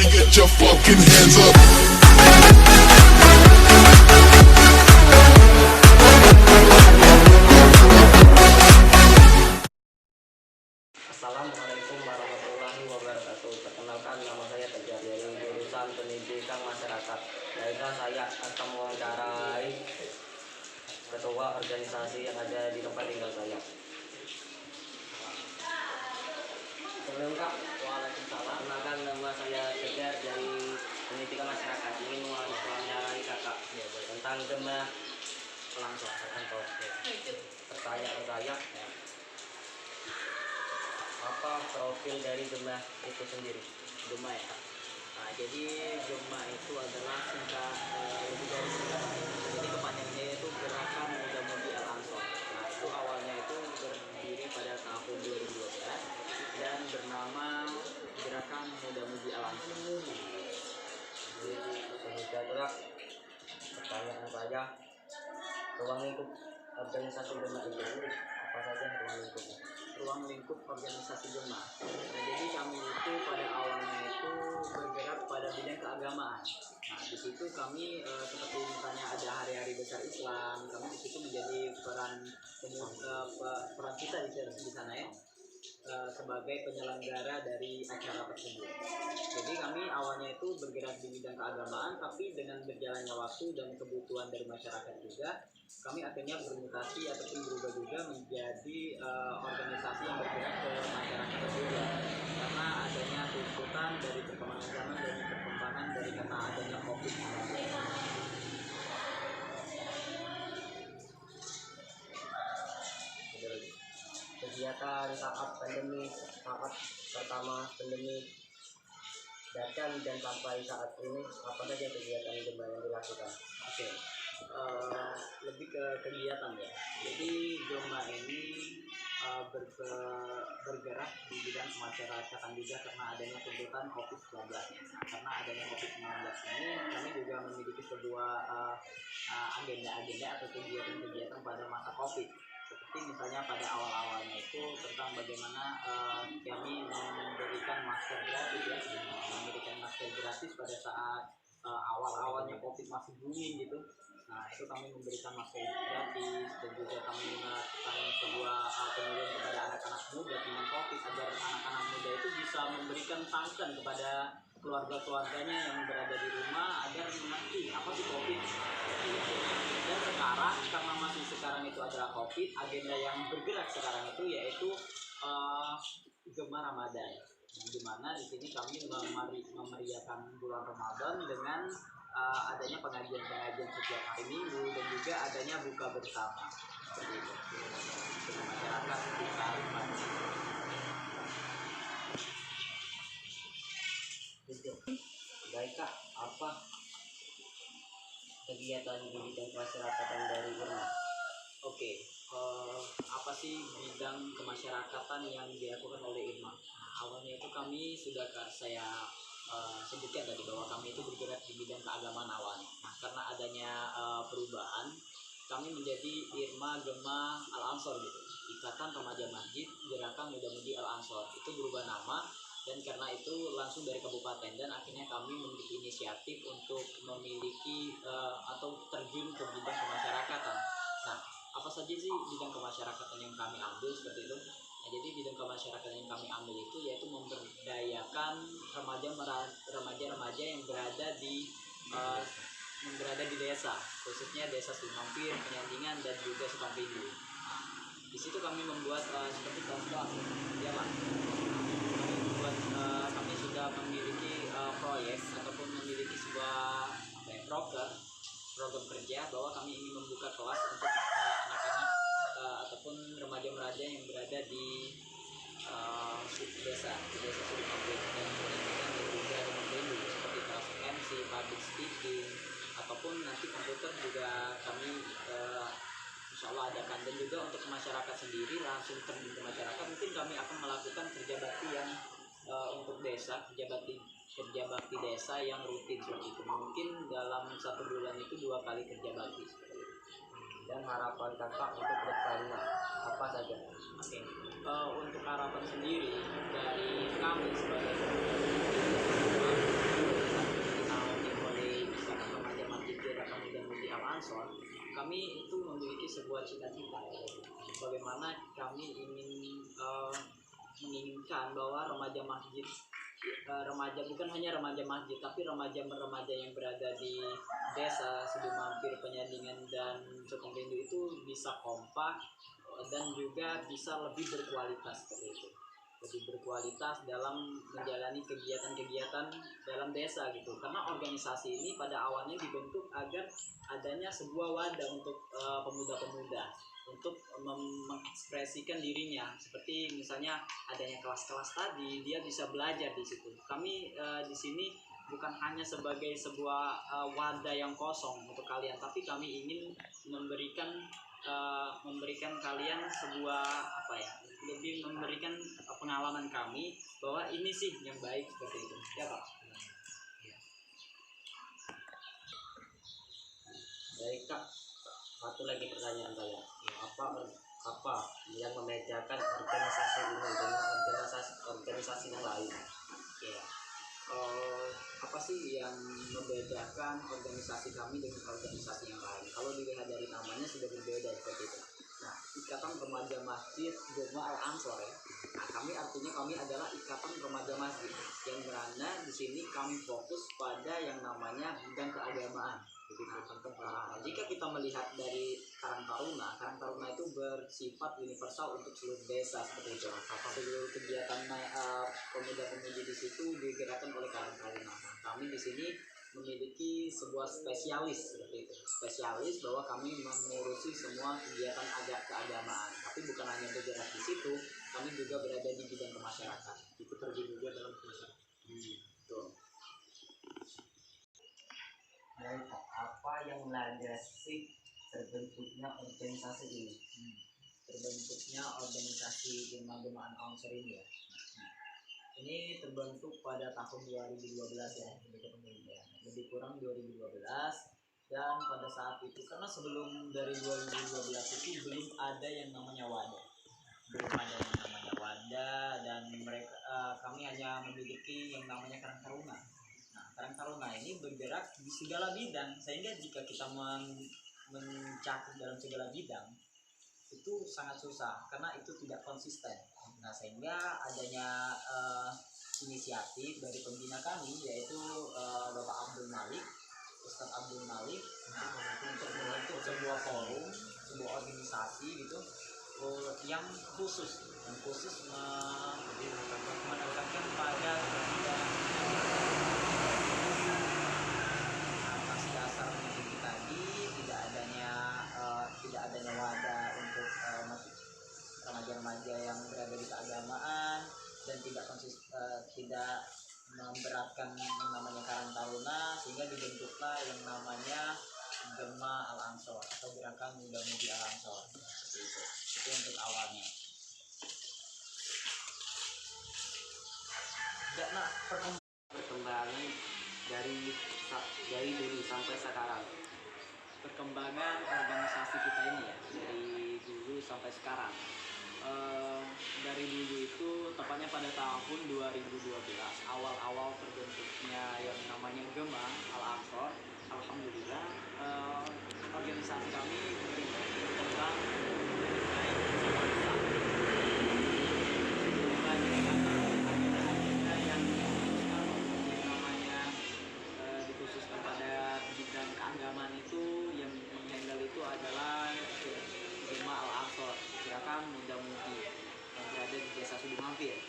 Everybody get your fucking hands up. Assalamualaikum warahmatullahi wabarakatuh. Perkenalkan, nama saya Tegar dari jurusan Pendidikan Masyarakat. Baiklah, saya akan mewawancarai ketua organisasi yang ada di tempat tinggal saya. Sebelum Kak, waalaikumsalam. Perkenalkan, nama saya Tegar dari Pendidikan Masyarakat. Ingin mewawancarai Kakak tentang Gemah Pelangsong. Pertanyaan saya, apa profil dari Gemah itu sendiri? Gemah ya. Nah, jadi Gemah itu adalah singkat lebih dari singkatan. Jadi kepanjangannya itu Gerakan Muda Mudi Al Ansor. Nah, itu awalnya itu berdiri pada tahun 2012 dan bernama Gerakan Muda Mudi Al Ansor. Sejahtera. Pertanyaan saya, ruang lingkup organisasi Gemah itu apa saja ruang lingkupnya? Ruang lingkup organisasi Gemah. Nah, jadi kami itu pada awalnya itu bergerak pada bidang keagamaan. Nah, di situ kami seperti misalnya ada hari-hari besar Islam, kami di situ menjadi peran kita di sana ya. Sebagai penyelenggara dari acara tersebut. Jadi kami awalnya itu bergerak di bidang keagamaan, tapi dengan berjalannya waktu dan kebutuhan dari masyarakat juga, kami akhirnya bermutasi ataupun berubah juga menjadi organisasi yang bergerak ke masyarakat juga. Karena adanya tuntutan dari perkembangan zaman dan perkembangan dari karena adanya COVID-19. Kegiatan saat pandemi, saat pertama pandemi dan sampai saat ini, apa saja kegiatan Gemah yang dilakukan? Oke. Lebih ke kegiatan ya. Jadi Gemah ini bergerak di bidang kemasyarakatan juga karena adanya tuntutan COVID-19. Nah, karena adanya COVID-19 ini, kami juga memiliki sebuah agenda-agenda atau kegiatan-kegiatan pada masa COVID. Seperti misalnya pada awal-awalnya itu tentang bagaimana kami memberikan masker gratis ya, memberikan masker gratis pada saat awal-awalnya COVID masih booming gitu. Nah, itu kami memberikan masker gratis dan juga kami melakukan sebuah penyuluhan kepada anak-anak muda tentang COVID agar anak-anak muda itu bisa memberikan santan kepada keluarga-keluarganya yang berada di rumah agar mengerti apa sih COVID. Dan sekarang karena masih sekarang itu adalah COVID, agenda yang bergerak sekarang itu yaitu Gemah Ramadan. Di mana di sini kami memeriahkan bulan Ramadan dengan adanya pengajian-pengajian setiap hari Minggu dan juga adanya buka bersama. Seperti itu. Dengan masyarakat kita Baik Kak, apa kegiatan di bidang kemasyarakatan dari Gemah? Oke, apa sih bidang kemasyarakatan yang dilakukan oleh IRMA? Nah, awalnya itu kami sudah saya sebutkan tadi bahwa kami itu bergerak di bidang keagamaan awalnya. Nah, karena adanya perubahan, kami menjadi IRMA Gemah Al Ansor gitu. Ikatan Remaja Masjid Gerakan Muda Mudi Al Ansor. Itu berubah nama dan karena itu langsung dari kabupaten dan akhirnya kami memiliki inisiatif untuk memiliki atau terjun ke bidang kemasyarakatan. Nah, apa saja sih bidang kemasyarakatan yang kami ambil seperti itu? Nah, jadi bidang kemasyarakatan yang kami ambil itu yaitu memberdayakan remaja-remaja yang berada di desa, khususnya desa Sumampir, Penyandingan dan juga Sukampidu. Nah, di situ kami membuat seperti kelas-kelas, ya Pak. Kami sudah memiliki proyek ataupun memiliki sebuah program kerja bahwa kami ingin membuka kelas untuk anak-anak ataupun remaja-remaja yang berada di desa Sukampidu dan juga Sukampidu seperti kelas MC, public speaking ataupun nanti komputer juga kami insya Allah adakan. Dan juga untuk masyarakat sendiri langsung terjun ke masyarakat, mungkin kami akan melakukan kerja bakti yang untuk desa, kerja bakti desa yang rutin seperti itu. Mungkin dalam 1 bulan itu 2 kali kerja bakti seperti itu. Dan harapan Kakak untuk kedepannya apa saja? Oke. Untuk harapan sendiri dari kami sebagai kami itu memiliki sebuah cita-cita, bagaimana kami menginginkan bahwa remaja masjid, remaja bukan hanya remaja masjid tapi remaja-remaja yang berada di desa Sidomampir, Penyandingan dan Sukamrindu itu bisa kompak dan juga bisa lebih berkualitas seperti itu, lebih berkualitas dalam menjalani kegiatan-kegiatan dalam desa gitu. Karena organisasi ini pada awalnya dibentuk agar adanya sebuah wadah untuk pemuda-pemuda untuk mengekspresikan dirinya, seperti misalnya adanya kelas-kelas tadi, dia bisa belajar di situ. Kami di sini bukan hanya sebagai sebuah wadah yang kosong untuk kalian, tapi kami ingin memberikan kalian sebuah lebih memberikan pengalaman kami bahwa ini sih yang baik seperti itu, ya Pak. Baik Kak, satu lagi pertanyaan saya. Apa yang membedakan organisasi ini dengan organisasi yang lain? Ya. Apa sih yang membedakan organisasi kami dengan organisasi yang lain? Kalau dilihat dari namanya sudah berbeda seperti itu. Nah, Ikatan Remaja Masjid Gema Al Ansor ya. Nah, kami adalah Ikatan Remaja Masjid yang berada di sini kami fokus pada yang namanya bidang keagamaan. Jika kita melihat dari Karang Taruna itu bersifat universal untuk seluruh desa seperti itu. Seluruh kegiatan pemuda-pemudi di situ digerakkan oleh Karang Taruna. Kami di sini memiliki sebuah spesialis seperti itu. Spesialis bahwa kami mengurusi semua kegiatan keagamaan. Tapi bukan hanya bergerak di situ, kami juga berada di bidang kemasyarakatan. Ikut terjun juga dalam kemasyarakatan. Betul. Baik Kak, apa yang melandasi terbentuknya organisasi ini? Terbentuknya organisasi Gema-Gemaan Ansor ini ya. Ini terbentuk pada tahun 2012 ya, lebih kurang 2012. Dan pada saat itu, karena sebelum dari 2012 itu belum ada yang namanya wadah, dan kami hanya memiliki yang namanya Karang Taruna. Nah, Karang Taruna ini bergerak di segala bidang, sehingga jika kita mencakup dalam segala bidang itu sangat susah karena itu tidak konsisten. Nah, sehingga adanya inisiatif dari pembina kami, yaitu Bapak Abdul Malik, Ustadz Abdul Malik, untuk membentuk sebuah forum, sebuah organisasi gitu, yang khusus menekankan pada atas dasar mendidik tadi, tidak adanya wadah untuk remaja-remaja yang berada di keagamaan, dan tidak memberatkan yang namanya Karang Taruna, sehingga dibentuklah yang namanya Gema Al Ansor atau Gerakan Muda Mudi Al Ansor. Itu untuk awalnya. Karena perkembangan dari dulu sampai sekarang. Perkembangan organisasi kita ini ya, dari dulu sampai sekarang. Dari dulu itu tepatnya pada tahun 2012 awal terbentuknya yang namanya Gema Al Ansor. Alhamdulillah organisasi kami berkembang naik yang namanya dikhususkan pada bidang keagamaan itu, yang menghandle itu adalah Gema Al Ansor, Gerakan Muda Mudi yang berada di Desa Sidomampir,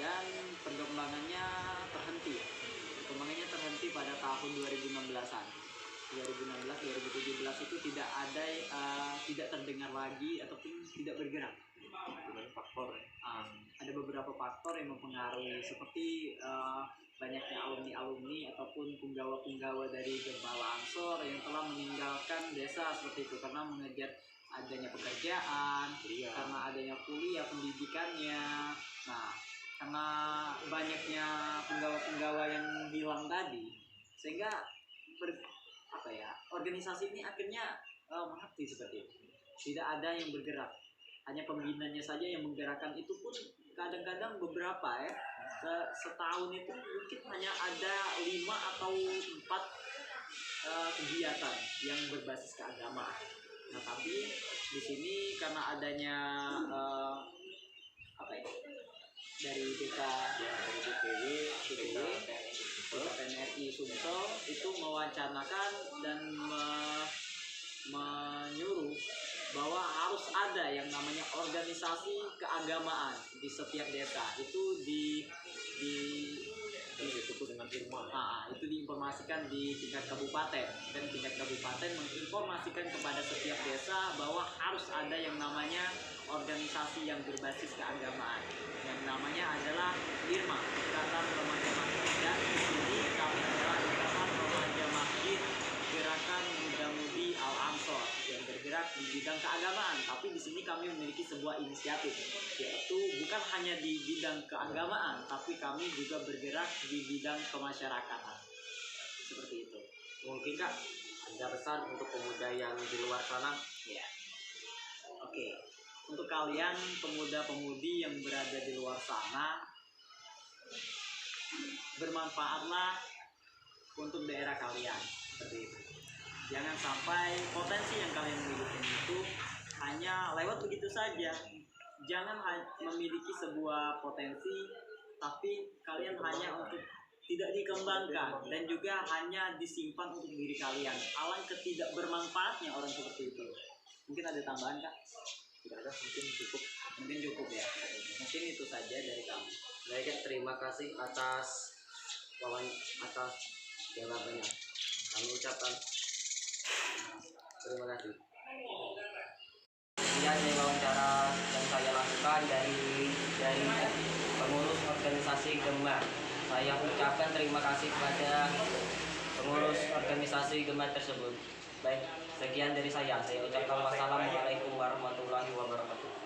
dan perkembangannya terhenti pada tahun 2016-an. 2016-2017 itu tidak terdengar lagi ataupun tidak bergerak. Ada beberapa faktor yang mempengaruhi, seperti banyaknya alumni ataupun penggawa-penggawa dari Gema Al Ansor yang telah meninggalkan desa seperti itu karena mengejar adanya pekerjaan, karena adanya kuliah pendidikannya. Nah, karena banyaknya penggawa-penggawa yang hilang tadi, sehingga organisasi ini akhirnya mati seperti itu. Tidak ada yang bergerak, hanya pembinanya saja yang menggerakkan. Itu pun kadang-kadang beberapa ya, setahun itu mungkin hanya ada 5 atau 4 kegiatan yang berbasis keagamaan. Nah, tapi di sini karena adanya apa ya, dari BK dari DPW PNRI Sumsel itu mewacanakan dan menyuruh bahwa harus ada yang namanya organisasi keagamaan di setiap desa. Itu disebut dengan IRMA. Itu diinformasikan di tingkat kabupaten, dan tingkat kabupaten menginformasikan kepada setiap desa bahwa harus ada yang namanya organisasi yang berbasis keagamaan. Yang namanya adalah IRMA, Ikatan Remaja Masjid. Dan di sini kami adalah Ikatan Remaja Masjid Gerakan Muda-Mudi Al-Ansor yang bergerak di bidang keagamaan. Tapi di sini kami memiliki sebuah inisiatif, yaitu bukan hanya di bidang keagamaan, tapi kami juga bergerak di bidang kemasyarakatan. Seperti itu. Mungkin Kak ada pesan untuk pemuda yang di luar sana? Ya. Oke. Untuk kalian pemuda-pemudi yang berada di luar sana, bermanfaatlah untuk daerah kalian. Seperti itu. Jangan sampai potensi yang kalian miliki itu hanya lewat begitu saja. Jangan memiliki sebuah potensi tapi kalian hanya untuk tidak dikembangkan dan juga hanya disimpan untuk diri kalian. Alangkah tidak bermanfaatnya orang seperti itu. Mungkin ada tambahan Kak? Tidak ada, mungkin cukup. Mungkin cukup ya. Mungkin itu saja dari kami. Baik, terima kasih atas jawabannya. Kami ucapkan terima kasih. Sekian dari wawancara yang saya lakukan dari pengurus organisasi Gemar. Saya ucapkan terima kasih kepada pengurus organisasi Gemar tersebut. Baik, sekian dari saya. Saya ucapkan wassalamualaikum warahmatullahi wabarakatuh.